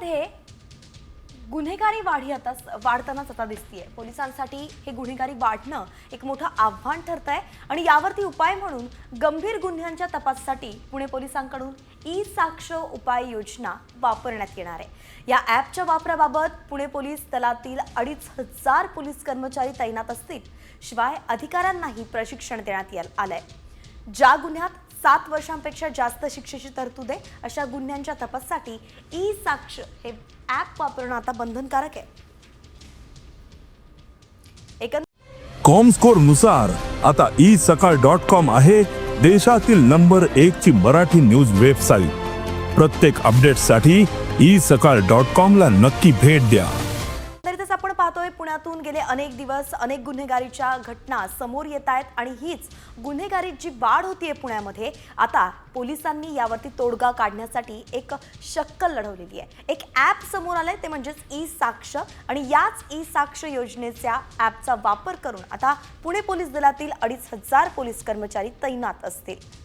पुण्यामध्ये गुन्हेगारी वाढतानाच आता दिसतीये। पोलिसांसाठी हे गुन्हेगारी वाढणं एक मोठं आव्हान ठरतंय आणि यावरती उपाय म्हणून गंभीर गुन्ह्यांच्या तपासासाठी पुणे पोलिसांकडून ई-साक्ष उपाय योजना वापरण्यात येणार आहे। या ॲपच्या वापराबाबत पुणे पोलीस दलातील 2500 पोलीस कर्मचारी तैनात असतील। शिवाय अधिकाऱ्यांनाही प्रशिक्षण देण्यात आलंय। ज्या गुन्ह्यात 7 वर्षांपेक्षा जास्त शिक्षेची तरतूद आहे अशा गुन्ह्यांच्या तपासासाठी ई-साक्ष हे ॲप वापरणं आता बंधनकारक आहे। कॉमस्कोर नुसार आता isakal.com आहे देशातील नंबर 1 ची मराठी न्यूज वेबसाईट। प्रत्येक अपडेटसाठी isakal.com ला नक्की भेट द्या। तरीच आपण पाहतोय पुण्यातून गेले अनेक दिवस अनेक गुन्हेगारीच्या घटना समोर येत आहेत आणि हीच गुन्हेगारीत जी वाढ होतीये पुण्यामध्ये आता पोलिसांनी यावरती तोडगा काढण्यासाठी एक शक्कल लढवलेली आहे। एक ॲप समोर आलंय ते म्हणजेच ई-साक्ष आणि याच ई-साक्ष योजनेच्या ॲपचा वापर करून आता पुणे पोलीस दलातील 2500 पोलीस कर्मचारी तैनात असतील।